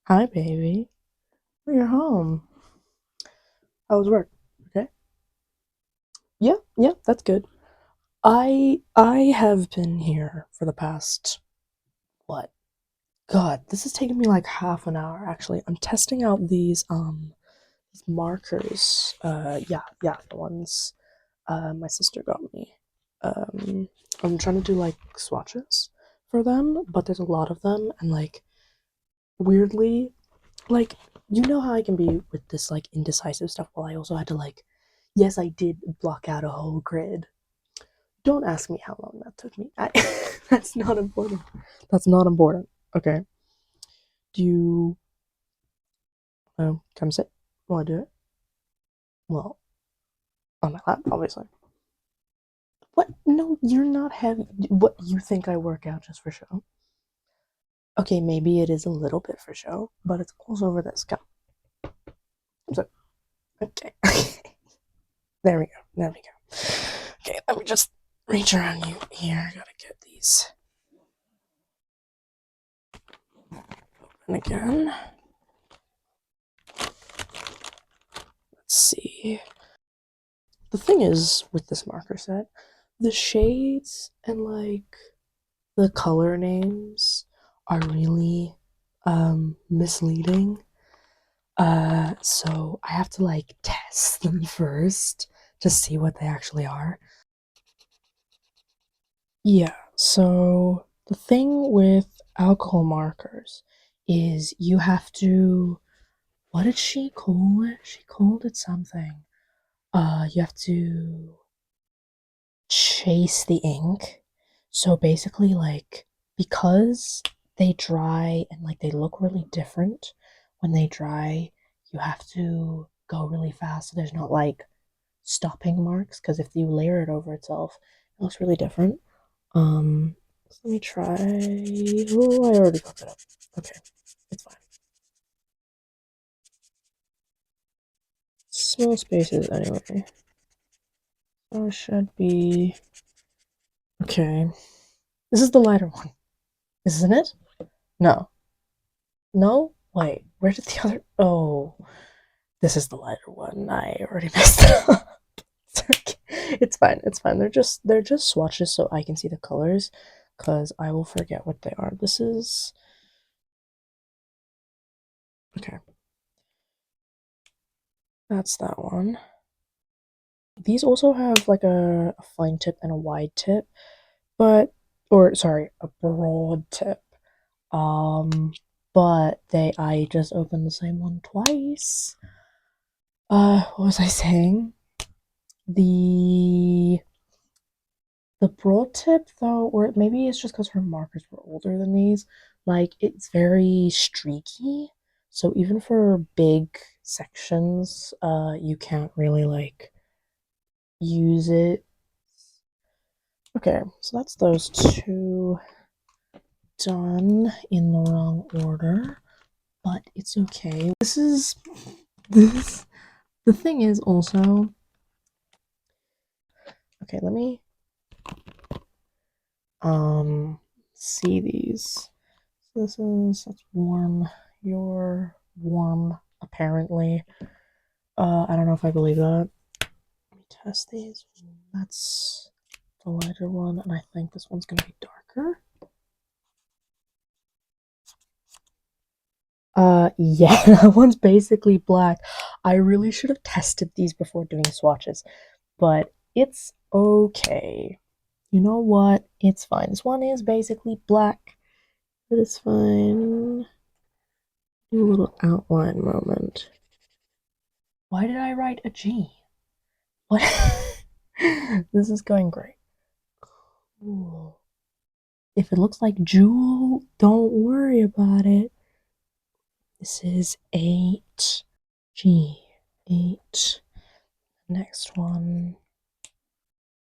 Hi, baby. You're home. How was work? Okay. Yeah, yeah, that's good. I have been here for the past what? God, this has taken me like half an hour actually. I'm testing out these markers. Yeah, the ones my sister got me. Um I'm trying to do like swatches for them, but there's a lot of them and like weirdly like you know how I can be with this like indecisive stuff. Well, I also had to like, yes, I did block out a whole grid. Don't ask me how long that took me. That's not important. That's not important. Okay. Do you come sit? Want to do it? Well, on my lap, obviously. What? No, you're not heavy. What, you think I work out just for show? Okay, maybe it is a little bit for show, but it's also for this. Come. So, okay. There we go. There we go. Okay, let me just reach around you here. Gotta get these open again. Let's see. The thing is with this marker set, the shades and like the color names are really misleading. So I have to like test them first to see what they actually are. Yeah, so the thing with alcohol markers is you have to, what did she call it? She called it something. You have to chase the ink. So basically, like, because they dry and like they look really different when they dry, you have to go really fast so there's not like stopping marks. Because if you layer it over itself, it looks really different. So let me try. Oh, I already cooked it up. Okay, it's fine. Small spaces anyway. So it should be okay. This is the lighter one, isn't it? No. No? Wait, where did the other? Oh, this is the lighter one. I already messed it up. It's okay. It's fine. It's fine. They're just swatches so I can see the colors, cause I will forget what they are. This is okay. That's that one. These also have like a fine tip and a wide tip, but or sorry, a broad tip. Um, but they I just opened the same one twice. What was I saying? The the broad tip though, or maybe it's just because her markers were older than these, like it's very streaky. So even for big sections, you can't really like use it. Okay, so that's those two done in the wrong order, but it's okay. This the thing is also okay, let me see these. That's warm. You're warm, apparently. I don't know if I believe that. Let me test these. That's the lighter one, and I think this one's gonna be darker. Yeah, that one's basically black. I really should have tested these before doing swatches, but it's okay. You know what? It's fine. This one is basically black, but it's fine. Do a little outline moment. Why did I write a G? What? This is going great. Cool. If it looks like Jewel, don't worry about it. This is 8G. 8. Next one.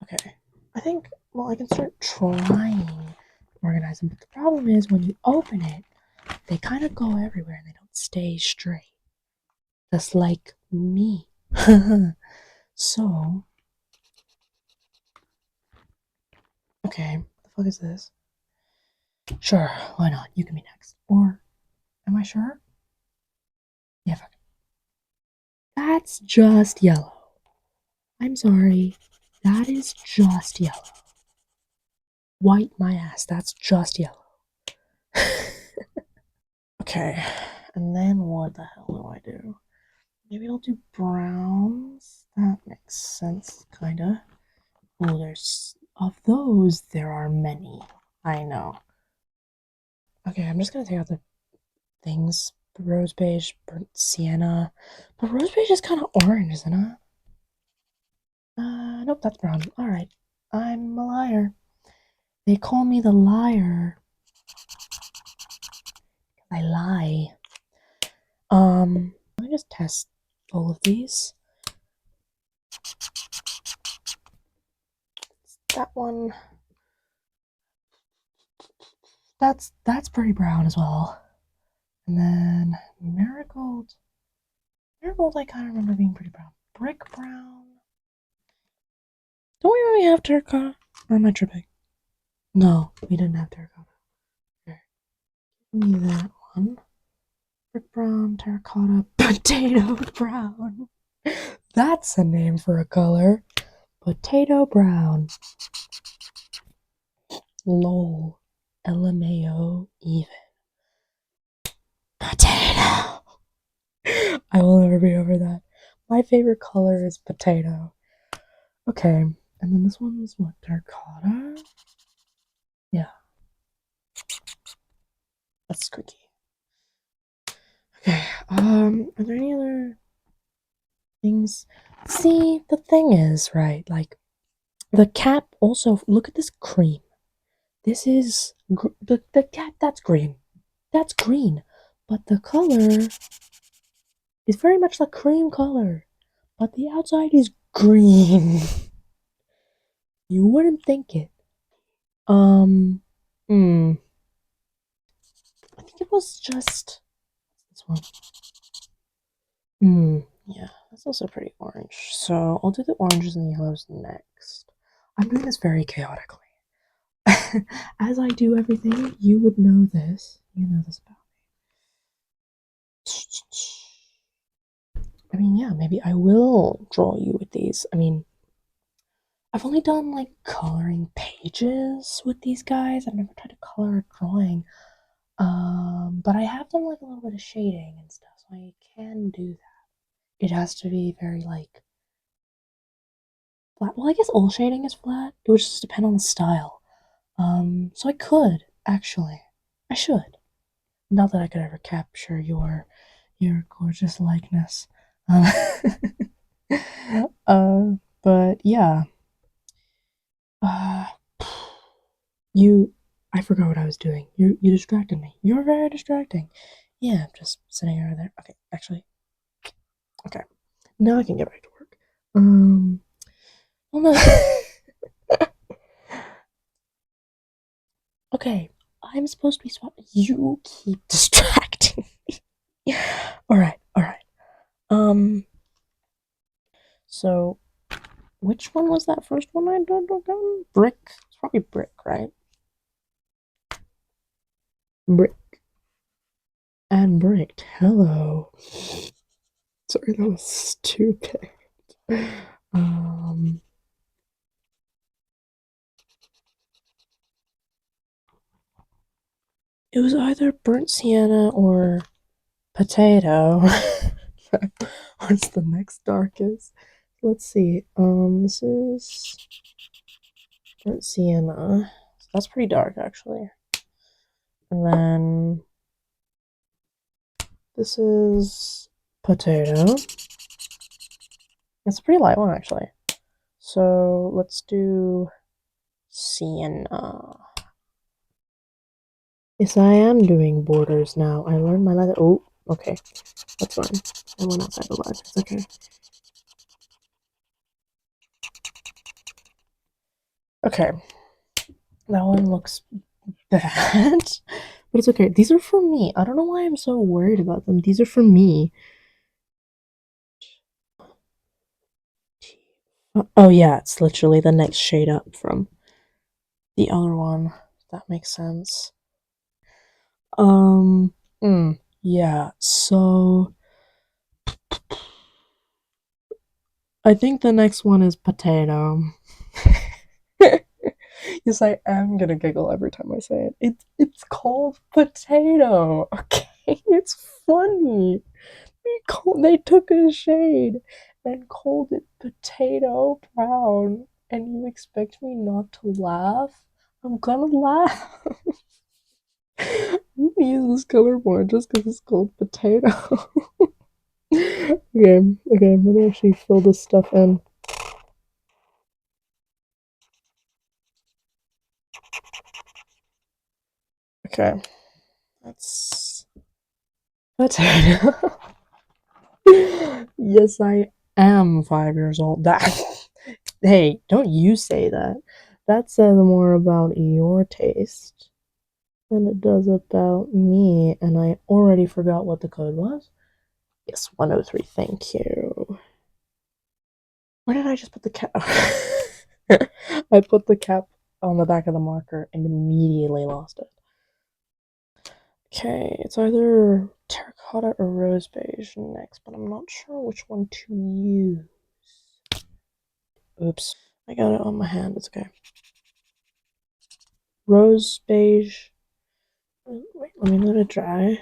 Okay. I think, well, I can start trying to organize them, but the problem is when you open it, they kind of go everywhere and they don't stay straight. Just like me. So, okay, what the fuck is this? Sure, why not? You can be next. Or, am I sure? That's just yellow. I'm sorry. That is just yellow. White my ass. That's just yellow. Okay. And then what the hell do I do? Maybe I'll do browns. That makes sense, kinda. Oh, there's of those there are many. I know. Okay, I'm just gonna take out the things. Rose beige, burnt sienna. But rose beige is kind of orange, isn't it? Nope, that's brown. Alright. I'm a liar. They call me the liar. I lie. Let me just test all of these. That one. That's pretty brown as well. And then marigold. Marigold I kinda remember being pretty brown. Brick brown. Don't we already have terracotta? Or am I tripping? No, we didn't have terracotta. Okay. Give me that one. Brick brown, terracotta, potato brown. That's a name for a color. Potato brown. Lol. LMAO even. Potato. I will never be over that. My favorite color is potato. Okay, and then this one is what? Terracotta? Yeah. That's squeaky. Okay, are there any other things? See, the thing is, right, like, the cap also, look at this cream. This is, the cap, that's green. That's green. But the color is very much the cream color. But the outside is green. You wouldn't think it. Hmm. I think it was just this one. Yeah, that's also pretty orange. So I'll do the oranges and the yellows next. I'm doing this very chaotically. As I do everything, you would know this. You know this about me. I mean, yeah, maybe I will draw you with these. I mean, I've only done like coloring pages with these guys. I've never tried to color a drawing. But I have done like a little bit of shading and stuff, so I can do that. It has to be very like flat. Well, I guess all shading is flat. It would just depend on the style. So I could actually. I should. Not that I could ever capture your gorgeous likeness. Uh, but yeah. Uh, you. I forgot what I was doing. You distracted me. You're very distracting. Yeah, I'm just sitting over there. Okay, actually. Okay. Now I can get back to work. Well, no. Okay, I'm supposed to be swap. You keep distracting me. All right. Um, so which one was that first one I did again? Brick. It's probably brick, right? Brick and bricked. Hello. Sorry, that was stupid. Um, it was either burnt sienna or potato. What's the next darkest? Let's see. This is burnt sienna. So that's pretty dark, actually. And then this is potato. It's a pretty light one, actually. So let's do sienna. Yes, I am doing borders now. I learned my letter. Oh, okay. That's fine. I went outside the line. It's okay. Okay. That one looks bad. But it's okay. These are for me. I don't know why I'm so worried about them. These are for me. Oh, yeah. It's literally the next shade up from the other one. That makes sense. Um, yeah. So I think the next one is potato. Yes, I am gonna giggle every time I say it. It's called potato. Okay, it's funny. They took a shade and called it potato brown, and you expect me not to laugh? I'm gonna laugh. I'm gonna use this color more just because it's called potato. Okay, okay, let me actually fill this stuff in. Okay, that's potato. Yes, I am 5 years old. That hey, don't you say that. That says more about your taste than it does about me, and I already forgot what the code was. Yes, 103, thank you. Where did I just put the cap? I put the cap on the back of the marker and immediately lost it. Okay, it's either terracotta or rose beige next, but I'm not sure which one to use. Oops, I got it on my hand, it's okay. Rose beige. Wait, let me let it dry.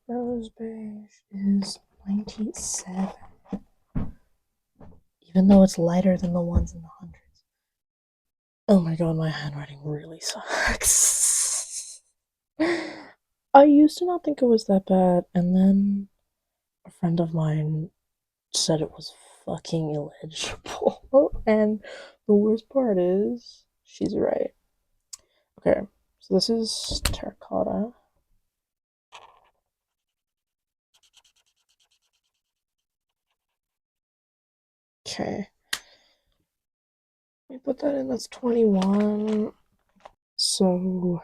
Rose beige is 97, even though it's lighter than the ones in the hundreds. Oh my god, my handwriting really sucks. I used to not think it was that bad, and then a friend of mine said it was fucking illegible. And the worst part is, she's right. Okay, so this is terracotta. Okay. Let me put that in, that's 21. So,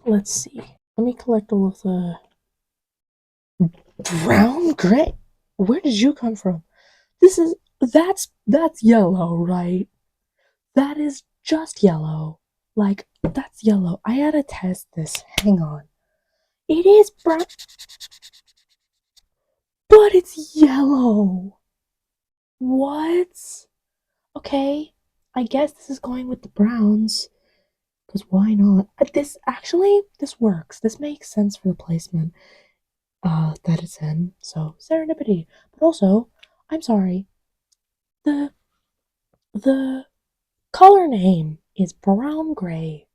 let's see. Let me collect all of the brown gray. Where did you come from? This is that's yellow, right? That is just yellow. Like that's yellow. I gotta test this. Hang on. It is brown, but it's yellow. What? Okay. I guess this is going with the browns. Because why not? This works. This makes sense for the placement that it's in. So serendipity. But also, I'm sorry. The the color name is brown gray.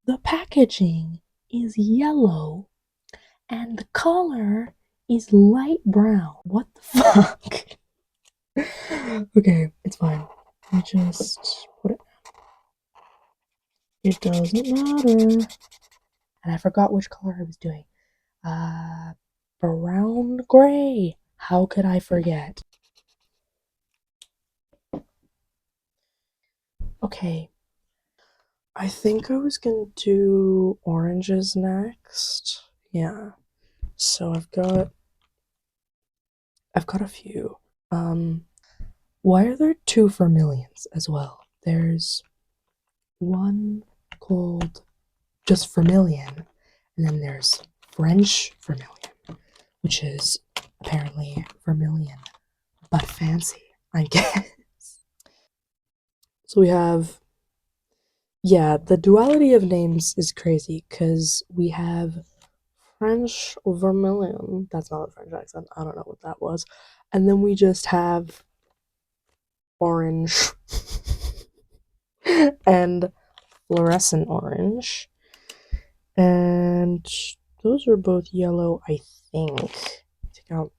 The packaging is yellow. And the color is light brown. What the fuck? Okay, it's fine. I just put it. It doesn't matter. And I forgot which color I was doing. Uh, brown gray. How could I forget? Okay. I think I was gonna do oranges next. Yeah. So I've got a few. Why are there two vermilions as well? There's one called just vermilion, and then there's French vermilion, which is apparently vermilion, but fancy, I guess. So we have, yeah, the duality of names is crazy because we have French vermilion. That's not a French accent. I don't know what that was. And then we just have orange and fluorescent orange. And those are both yellow, I think. Take out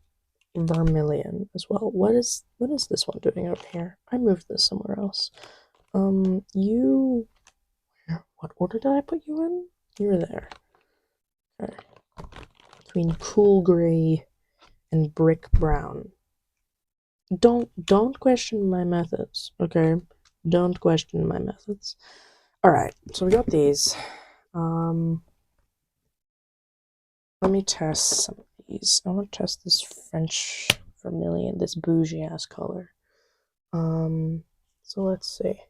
vermilion as well. What is this one doing over here? I moved this somewhere else. You what order did I put you in? You were there. Okay. Between cool gray and brick brown. Don't question my methods, okay? Don't question my methods. Alright, so we got these. Let me test some of these. I want to test this French vermilion, this bougie ass color. So let's see.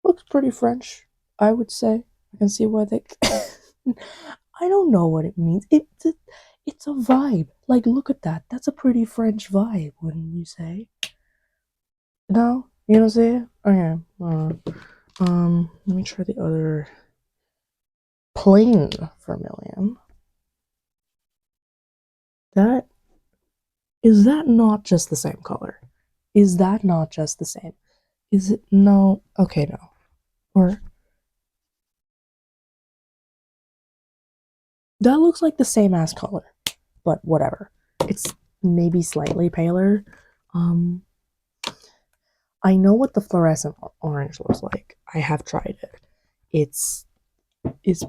Looks pretty French, I would say. I can see why they. I don't know what it means. It's a vibe. Like, look at that. That's a pretty French vibe, wouldn't you say? No, you don't see it. Okay. Let me try the other plain vermilion. That is that not just the same color? Is that not just the same? Is it no? Okay, no. Or that looks like the same ass color, but whatever. It's maybe slightly paler. Um, I know what the fluorescent orange looks like. I have tried it. It's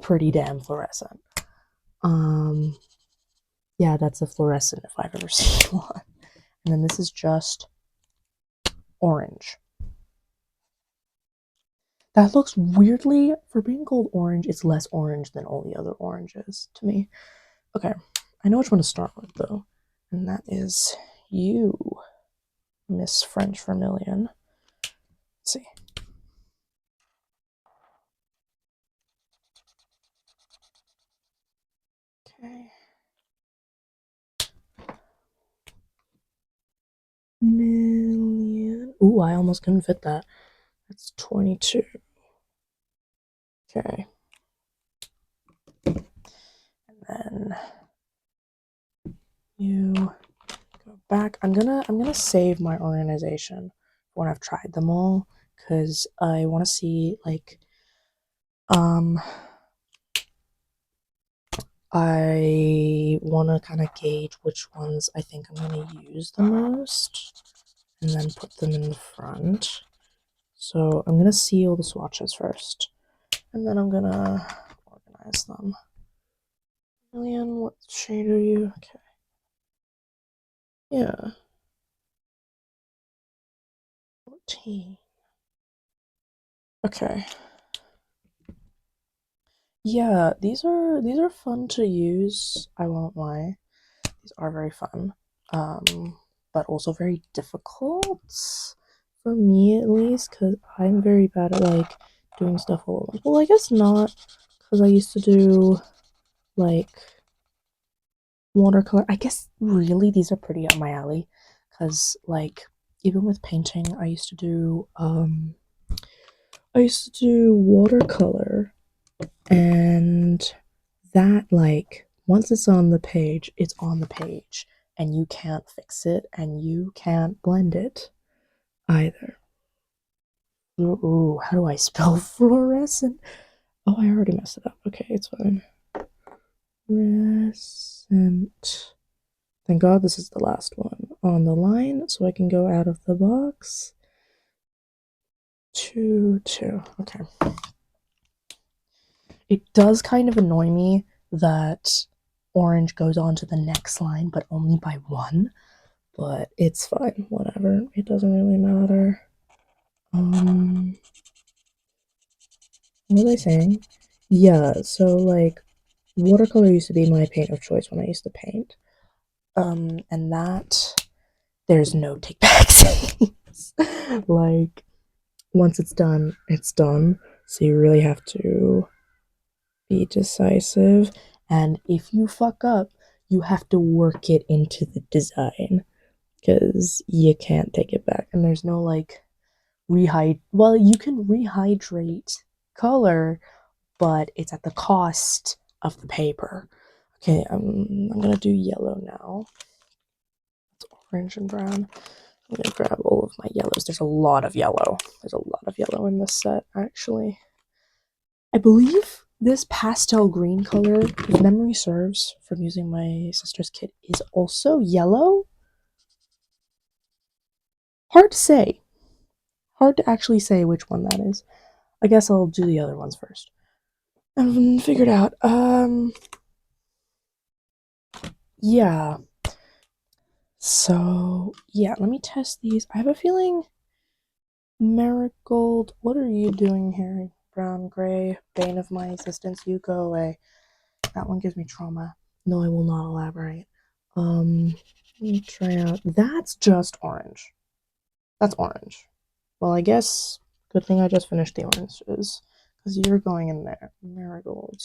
pretty damn fluorescent. Um, yeah, that's a fluorescent if I've ever seen one. And then this is just orange. That looks weirdly, for being called orange, it's less orange than all the other oranges to me. Okay, I know which one to start with though, and that is you, Miss French Vermilion. Let's see. Okay. Million. Ooh, I almost couldn't fit that. That's 22. Okay. And then you go back. I'm gonna save my organization when I've tried them all because I want to see like I want to kind of gauge which ones I think I'm going to use the most and then put them in the front. So I'm going to seal the swatches first and then I'm going to organize them. Million, what shade are you? Okay. Yeah. 14. Okay. Yeah, these are fun to use, I won't lie. These are very fun. But also very difficult for me at least, because I'm very bad at like doing stuff all at once. Well, I guess not, because I used to do like watercolor. I guess really these are pretty up my alley, because like even with painting, I used to do watercolor, and that like once it's on the page, it's on the page, and you can't fix it, and you can't blend it either. Ooh, how do I spell fluorescent? Oh, I already messed it up. Okay, it's fine. Fluorescent. Thank God this is the last one on the line, so I can go out of the box. 2, 2. Okay. It does kind of annoy me that orange goes on to the next line, but only by one. But it's fine. Whatever. It doesn't really matter. What was I saying? Yeah, so like watercolor used to be my paint of choice when I used to paint. And that there's no take backs. Like once it's done, it's done. So you really have to be decisive. And if you fuck up, you have to work it into the design because you can't take it back. And there's no like rehydrate. Well, you can rehydrate color, but it's at the cost of the paper. Okay, I'm gonna do yellow now. It's orange and brown. I'm gonna grab all of my yellows. There's a lot of yellow. There's a lot of yellow in this set, actually. I believe this pastel green color, if memory serves from using my sister's kit, is also yellow. Hard to say. Hard to actually say which one that is. I guess I'll do the other ones first. I haven't figured out. Yeah. So, yeah, let me test these. I have a feeling Marigold, what are you doing here? Brown, gray, bane of my existence, you go away. That one gives me trauma. No, I will not elaborate. Let me try out. That's just orange. That's orange. Well, I guess Good thing I just finished the oranges, because you're going in there. Marigold.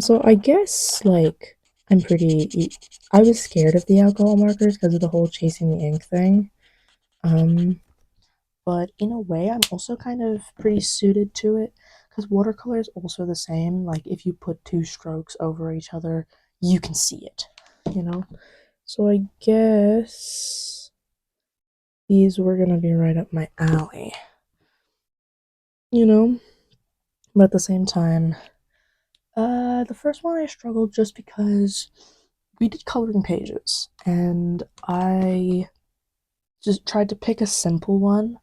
So I guess, like, I'm pretty... I was scared of the alcohol markers because of the whole chasing the ink thing. But in a way, I'm also kind of pretty suited to it, because watercolor is also the same. Like, if you put two strokes over each other, you can see it, you know? So I guess these were gonna be right up my alley, you know? But at the same time, the first one I struggled just because we did coloring pages, and I just tried to pick a simple one.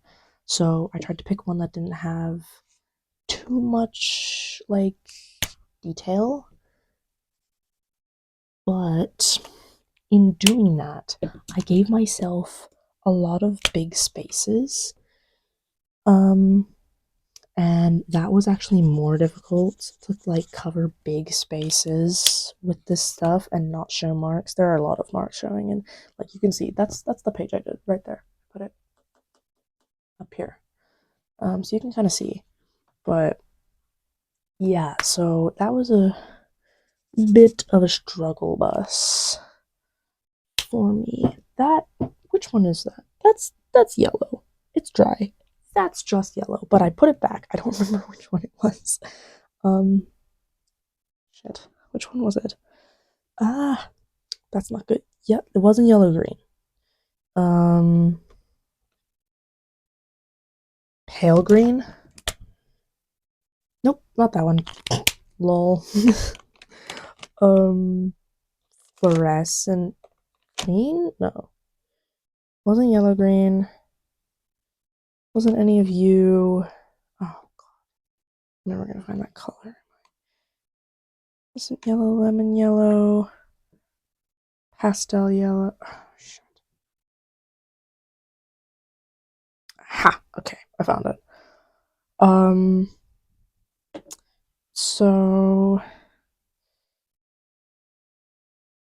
So I tried to pick one that didn't have too much, like, detail. But in doing that, I gave myself a lot of big spaces. Um, and that was actually more difficult to like cover big spaces with this stuff and not show marks. There are a lot of marks showing, and like you can see, that's the page I did right there. Put it up here, so you can kind of see. But yeah, so that was a bit of a struggle bus for me. That, which one is that? That's yellow. It's dry. That's just yellow, but I put it back. I don't remember which one it was. Um, shit. Which one was it? Ah, that's not good. Yep, it wasn't yellow green. Um, pale green. Nope, not that one. Lol. um, fluorescent green? No, wasn't yellow green. Wasn't any of you? Oh god, I'm never gonna find that color. Wasn't yellow, lemon yellow, pastel yellow. Oh, shit. Ha! Okay, I found it. So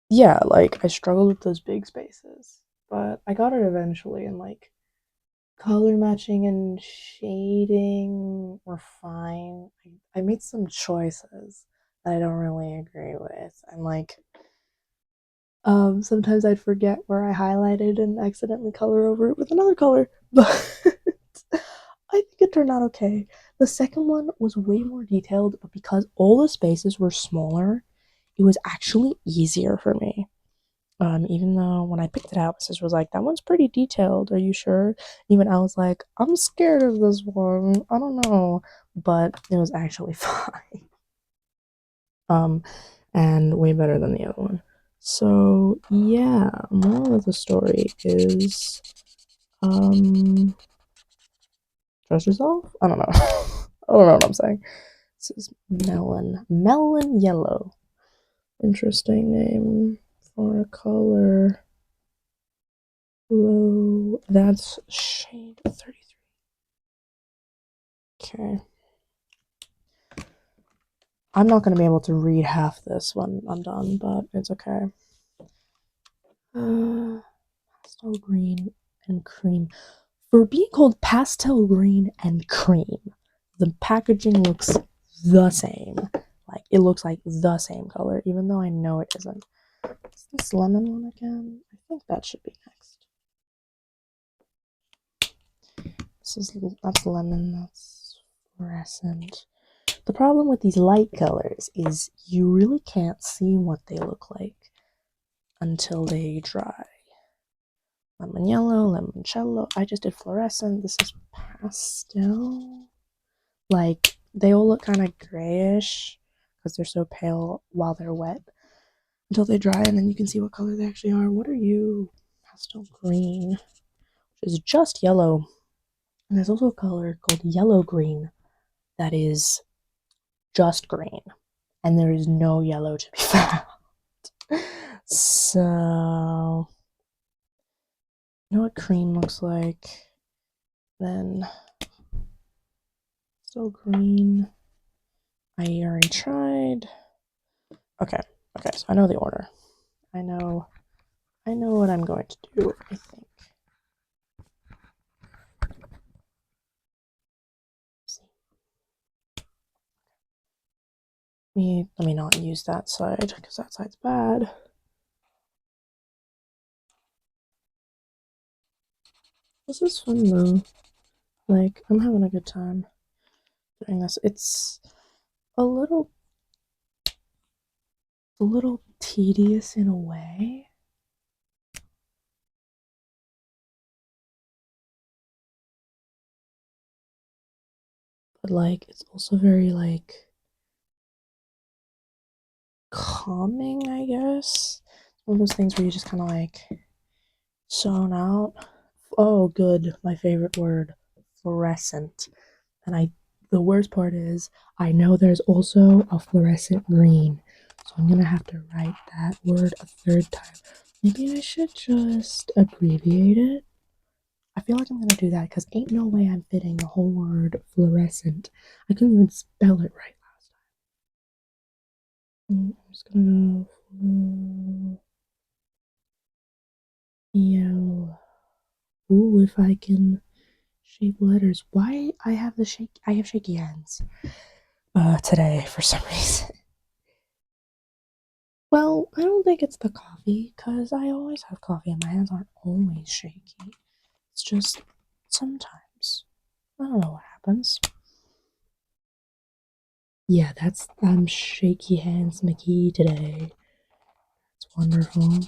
yeah, like I struggled with those big spaces, but I got it eventually, and like color matching and shading were fine. I made some choices that I don't really agree with. And like sometimes I'd forget where I highlighted and accidentally color over it with another color. But I think it turned out okay. The second one was way more detailed, but because all the spaces were smaller, it was actually easier for me. Even though when I picked it out, my sister was like, "That one's pretty detailed. Are you sure?" Even I was like, "I'm scared of this one. I don't know," but it was actually fine. Um, and way better than the other one. So yeah, moral of the story is, trust yourself. I don't know. I don't know what I'm saying. This is melon yellow. Interesting name for a color. Whoa, that's shade 33. Okay. I'm not going to be able to read half this when I'm done, but it's okay. Pastel green and cream. For being called pastel green and cream, the packaging looks the same. Like, it looks like the same color, even though I know it isn't. Is this lemon one again? I think that should be next. That's lemon, that's fluorescent. The problem with these light colors is you really can't see what they look like until they dry. Lemon yellow, limoncello. I just did fluorescent. This is pastel. Like, they all look kind of grayish because they're so pale while they're wet until they dry, and then you can see what color they actually are. What are you? Pastel green, which is just yellow. And there's also a color called yellow green that is just green, and there is no yellow to be found. So, you know what cream looks like? Then, still green. I already tried. Okay, okay, so I know the order. I know what I'm going to do, I think. Let me not use that side because that side's bad. This is fun though. Like, I'm having a good time doing this. It's a little tedious in a way. But like it's also very like calming, I guess. One of those things where you just kind of like zone out. Oh, good. My favorite word, fluorescent. And the worst part is, I know there's also a fluorescent green. So I'm gonna have to write that word a third time. Maybe I should just abbreviate it. I feel like I'm gonna do that because ain't no way I'm fitting the whole word fluorescent. I couldn't even spell it right last time. I'm just gonna go yellow. Ooh, if I can shape letters. Why I have shaky hands today for some reason. Well, I don't think it's the coffee, because I always have coffee and my hands aren't always shaky. It's just sometimes. I don't know what happens. Yeah, I'm shaky hands McGee today. It's wonderful.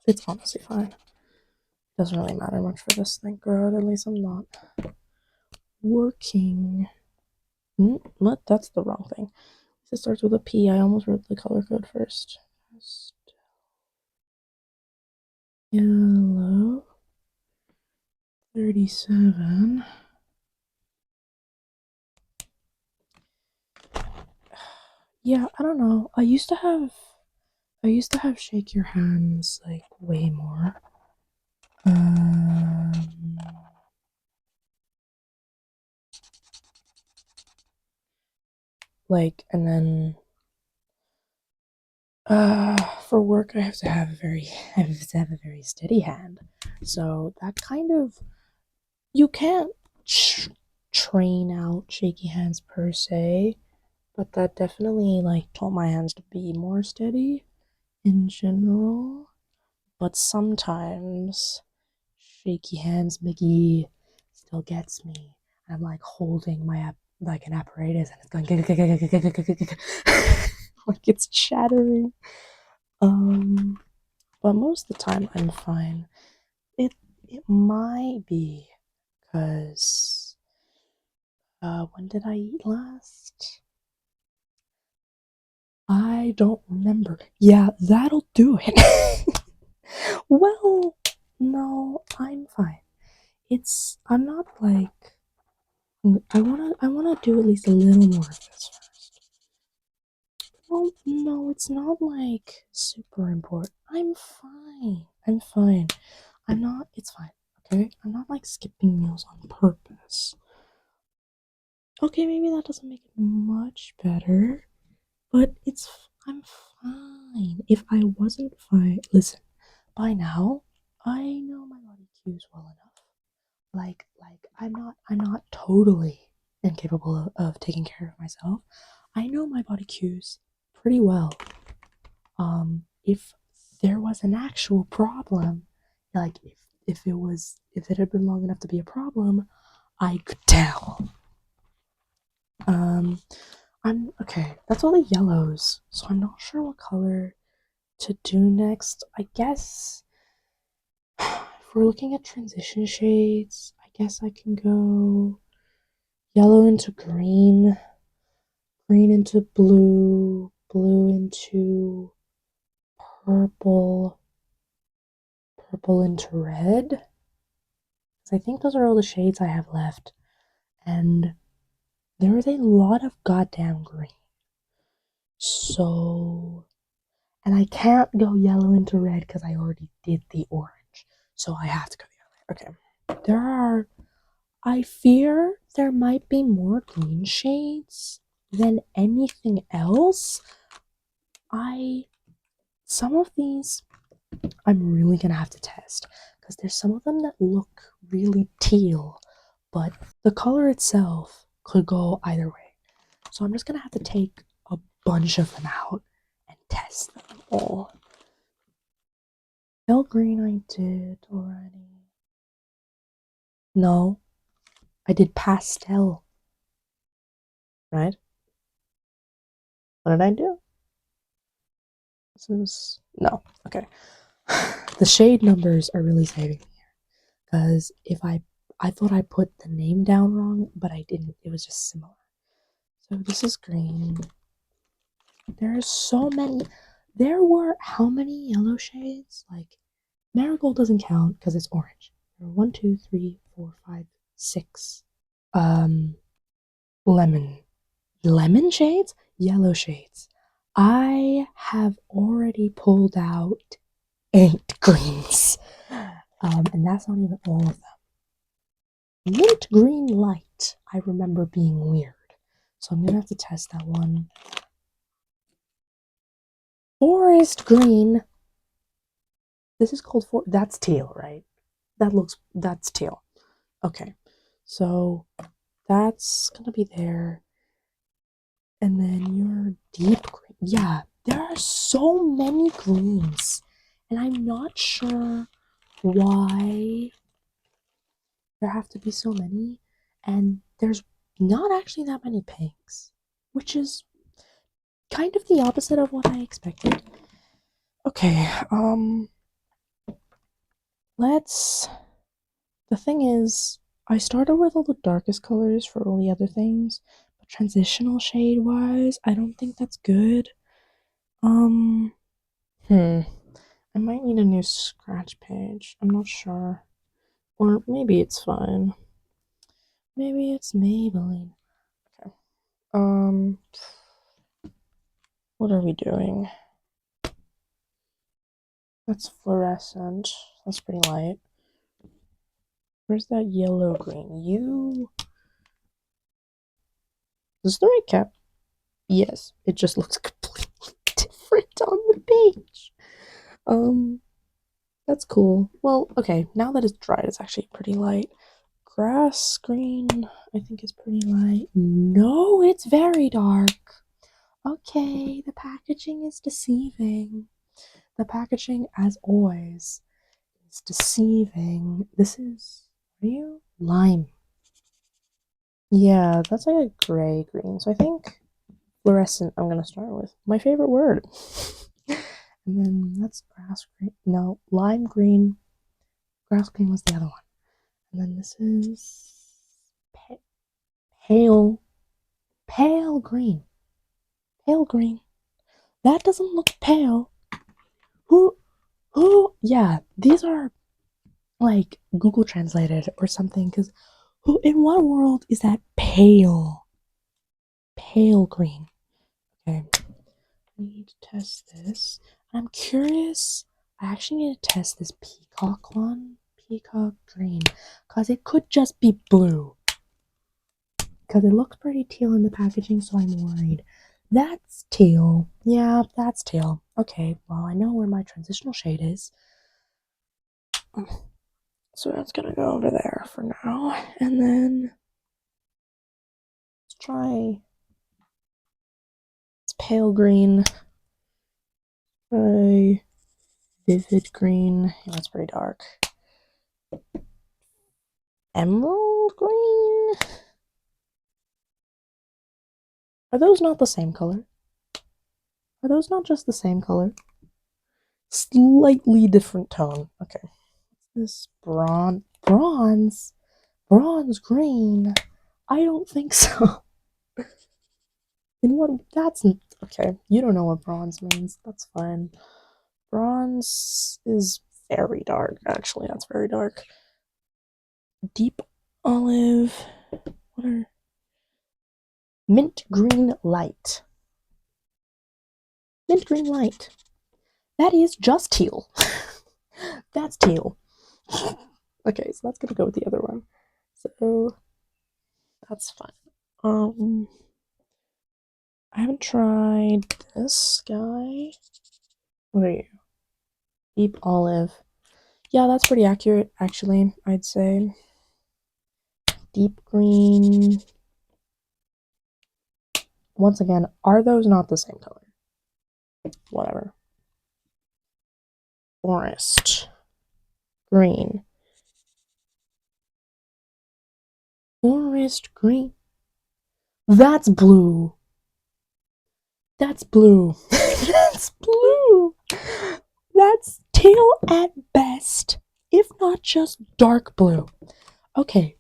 It's honestly fine. Doesn't really matter much for this, thank God. At least I'm not working. What? That's the wrong thing. It starts with a P. I almost wrote the color code first. Yellow. 37. Yeah, I don't know. I used to have shake your hands like way more. Um, like, and then for work I have to have a very steady hand. So that kind of, you can't train out shaky hands per se, but that definitely like taught my hands to be more steady in general. But sometimes shaky hands McGee still gets me. I'm like holding my like an apparatus and it's going like it's chattering. But most of the time I'm fine. It might be because when did I eat last? I don't remember. Yeah, that'll do it. Well, no, I'm fine. I'm not like, I wanna do at least a little more of this first. Well, no, it's not like super important. I'm fine. I'm fine. It's fine. Okay? I'm not like skipping meals on purpose. Okay, maybe that doesn't make it much better, but I'm fine. If I wasn't fine, listen, by now, I know my body cues well enough. Like I'm not totally incapable of taking care of myself. I know my body cues pretty well. If there was an actual problem, like if it had been long enough to be a problem, I could tell. Um, I'm okay. That's all the yellows, so I'm not sure what color to do next. I guess if we're looking at transition shades, I guess I can go yellow into green, green into blue, blue into purple, purple into red. So I think those are all the shades I have left. And there is a lot of goddamn green. So, and I can't go yellow into red because I already did the orange. So I have to go the other way. Okay. I fear there might be more green shades than anything else. Some of these I'm really gonna have to test because there's some of them that look really teal, but the color itself could go either way. So I'm just gonna have to take a bunch of them out and test them all. Pale green I did already. No, I did pastel. Right? What did I do? This is no. Okay. The shade numbers are really saving me here because if I thought I put the name down wrong, but I didn't. It was just similar. So this is green. There are so many. There were how many yellow shades? Like marigold doesn't count because it's orange. There were 1, 2, 3, 4, 5, 6. Lemon. Lemon shades? Yellow shades. I have already pulled out 8 greens. And that's not even all of them. Mint green light, I remember being weird. So I'm gonna have to test that one. Forest green. This is called that's teal, right? That's teal. Okay. So that's gonna be there. And then your deep green. Yeah, there are so many greens. And I'm not sure why there have to be so many. And there's not actually that many pinks, which is kind of the opposite of what I expected. Okay, let's. The thing is, I started with all the darkest colors for all the other things, but transitional shade wise, I don't think that's good. I might need a new scratch page. I'm not sure. Or maybe it's fine. Maybe it's Maybelline. Okay. What are we doing? That's fluorescent. That's pretty light. Where's that yellow green? Is this the right cap? Yes. It just looks completely different on the page. That's cool. Well, okay, now that it's dried, it's actually pretty light. Grass green, I think is pretty light. No, it's very dark. Okay, the packaging is deceiving. The packaging, as always, is deceiving. This is, are you? Lime. Yeah, that's like a gray green. So I think fluorescent I'm gonna start with. My favorite word. And then that's grass green. No, lime green. Grass green was the other one. And then this is pale, pale green. Pale green. That doesn't look pale. Who? Yeah, these are like Google translated or something. Because who? In what world is that pale? Pale green. Okay, I need to test this. I'm curious. I actually need to test this peacock one. Peacock green. Because it could just be blue. Because it looks pretty teal in the packaging, so I'm worried. That's teal. Yeah, that's teal. Okay, well, I know where my transitional shade is. So that's gonna go over there for now. And then let's try it's pale green. Try vivid green. Yeah, that's pretty dark. Emerald green? Are those not the same color? Are those not just the same color? Slightly different tone. Okay. This bronze green. I don't think so. In what? That's okay. You don't know what bronze means. That's fine. Bronze is very dark. Actually, that's very dark. Deep olive. What are mint green light? Mint green light. That is just teal. That's teal. Okay, so that's gonna go with the other one. So that's fine. I haven't tried this guy. What are you? Deep olive. Yeah, that's pretty accurate, actually, I'd say. Deep green. once again, are those not the same color? Whatever. Forest green. Forest green. That's blue. That's blue. That's blue. That's teal at best, if not just dark blue. Okay,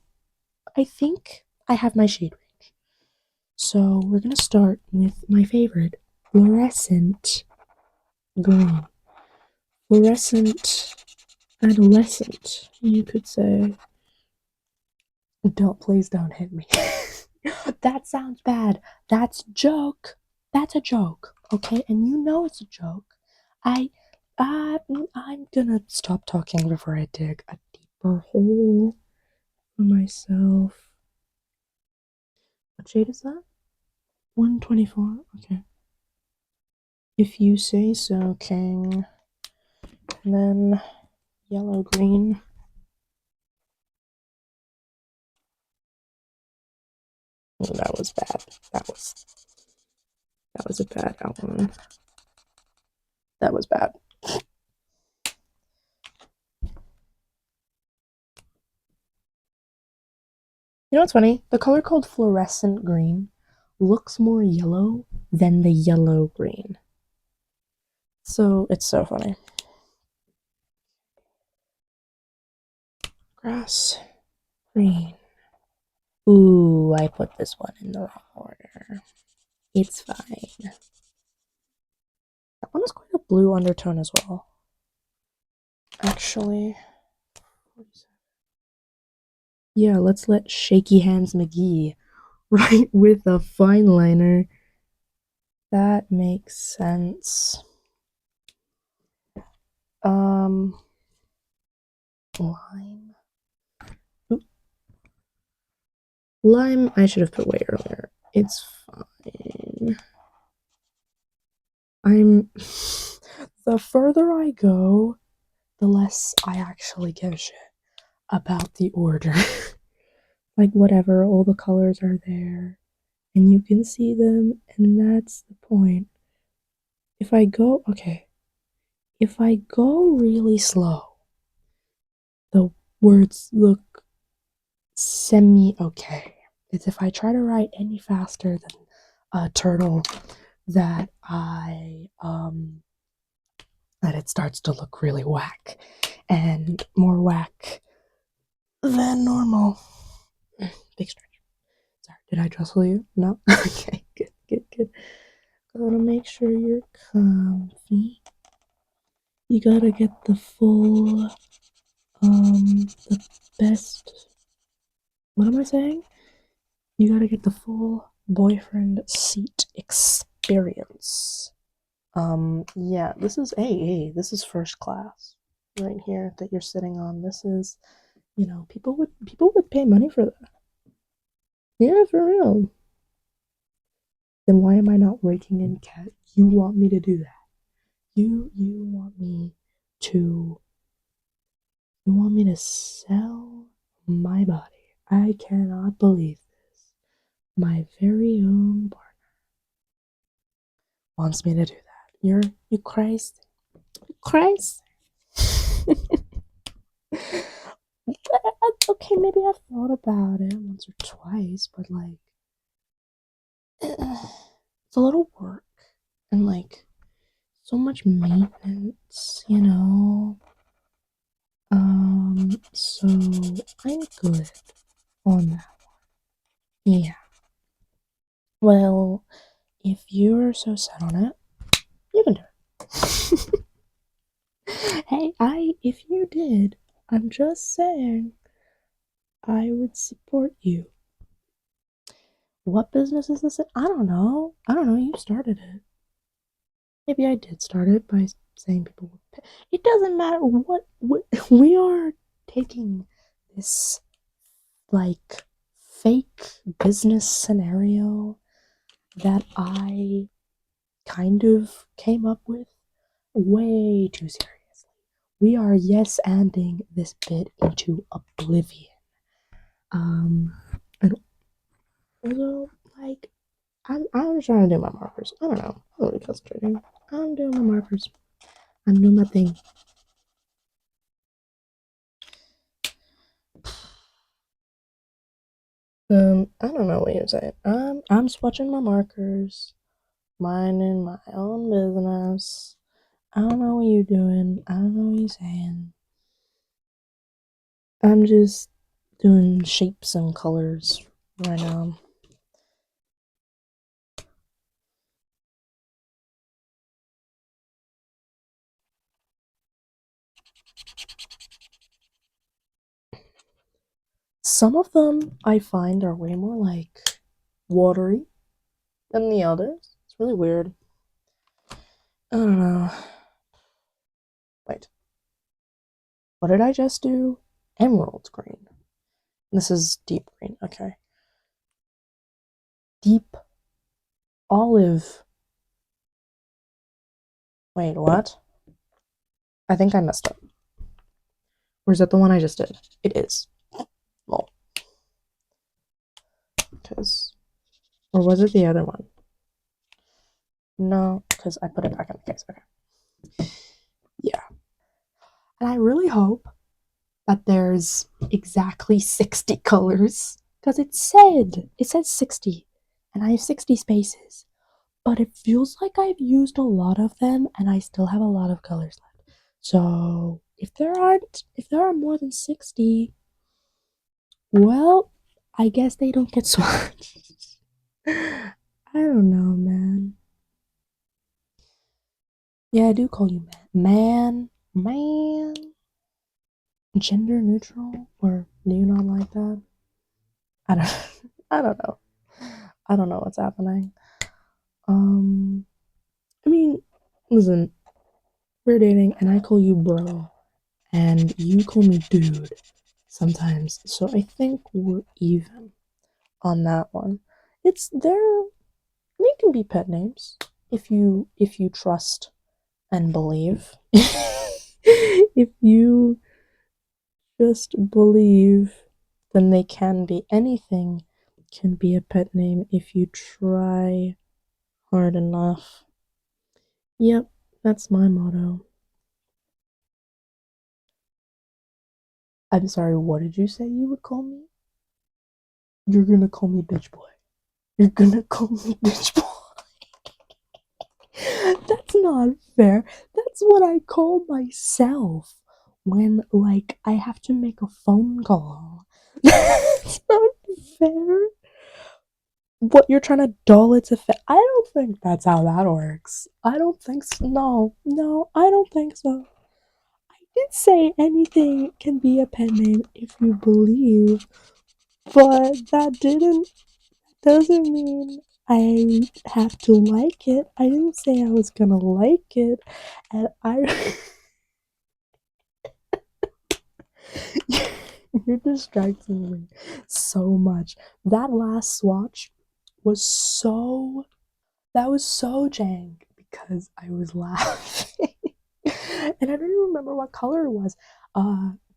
I think I have my shade range. So we're gonna start with my favorite, fluorescent green. Fluorescent adolescent, you could say. Please don't hit me. That sounds bad. That's a joke. That's a joke, okay? And you know it's a joke. I, I'm gonna stop talking before I dig a deeper hole for myself. What shade is that? 124. Okay. If you say so, King. And then yellow green. Oh, that was bad. That was a bad one. That was bad. You know what's funny? The color called fluorescent green looks more yellow than the yellow green. So it's so funny. Grass green. Ooh, I put this one in the wrong order. It's fine. That one has quite a blue undertone as well. Actually, yeah, let's let Shaky Hands McGee write with a fine liner. That makes sense. Lime. Oop. Lime, I should have put way earlier. It's fine. The further I go, the less I actually give a shit about the order. Like, whatever, all the colors are there, and you can see them, and that's the point. If I go really slow, the words look semi-okay. It's if I try to write any faster than a turtle that that it starts to look really whack, and more whack than normal. Big stretch. Sorry, did I jostle you? No? Okay, good. Gotta make sure you're comfy. You gotta get the full, the best. What am I saying? You gotta get the full boyfriend seat experience. Yeah, this is AA. This is first class right here that you're sitting on. This is, people would pay money for that. Yeah, for real. Then why am I not raking in cat? You want me to do that? You want me to sell my body. I cannot believe this. My very own partner wants me to do that. You crazy. Crazy. Okay, maybe I've thought about it once or twice, but like, it's a little work and like so much maintenance, So I'm good on that one. Yeah. Well, if you're so set on it, you can do it. Hey, if you did, I'm just saying, I would support you. What business is this? I don't know. You started it. Maybe I did start it by saying people would pay. It doesn't matter what we are taking this like fake business scenario that I kind of came up with way too seriously. We are yes anding this bit into oblivion. And although, like, I'm trying to do my markers. I don't know. I'm really concentrating. I'm doing my markers. I'm doing my thing. I don't know what you're saying. I'm swatching my markers, minding my own business. I don't know what you're doing. I don't know what you're saying. I'm just doing shapes and colors right now. Some of them I find are way more like watery than the others. It's really weird. I don't know. Wait, what did I just do? Emerald green. This is deep green. Okay. Deep olive. Wait, what? I think I messed up. Or is that the one I just did? It is. Well, because. Or was it the other one? No, because I put it back in the case. Okay. Yeah. And I really hope that there's exactly 60 colors. Because it said 60. And I have 60 spaces. But it feels like I've used a lot of them and I still have a lot of colors left. So if there are more than 60, well, I guess they don't get swatched. I don't know, man. Yeah, I do call you man. Man. Gender neutral? Or do you not like that? I don't I don't know. I don't know what's happening. Um I mean, listen, we're dating and I call you bro and you call me dude sometimes. So I think we're even on that one. It's there they can be pet names if you trust and believe. If you just believe, then they can be. Anything can be a pet name if you try hard enough. Yep, that's my motto. I'm sorry, what did you say you would call me? You're gonna call me bitch boy. You're gonna call me bitch boy. That's not fair. That's what I call myself when, like, I have to make a phone call. That's not fair. What, you're trying to dull its effect? I don't think that's how that works. I don't think so. No, no, I don't think so. I did say anything can be a pen name if you believe, but that didn't doesn't mean I have to like it. I didn't say I was gonna like it, and I. You're distracting me so much. That last swatch was so. That was so jank because I was laughing. And I don't even remember what color it was.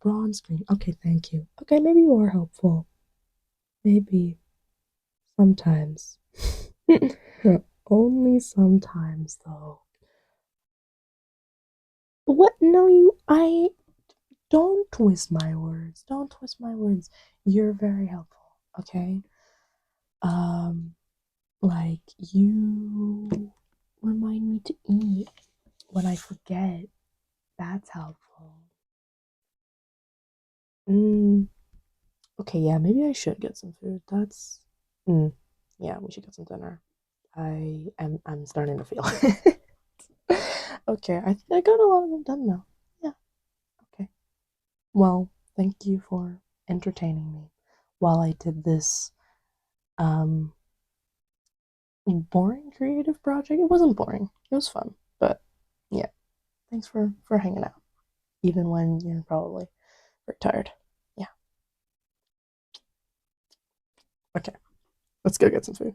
Bronze green. Okay, thank you. Okay, maybe you are helpful. Maybe. Sometimes. Only sometimes, though. What? No, you. I. Don't twist my words. Don't twist my words. You're very helpful, okay? Um, like, you remind me to eat when I forget. That's helpful. Mm, okay, yeah, maybe I should get some food. That's. Mm, yeah, we should get some dinner. I'm starting to feel it. Okay, I think I got a lot of them done now. Yeah, okay. Well, thank you for entertaining me while I did this um boring creative project. It wasn't boring. It was fun. But yeah, thanks for hanging out even when you're probably very tired. Yeah. Okay. Let's go get some food.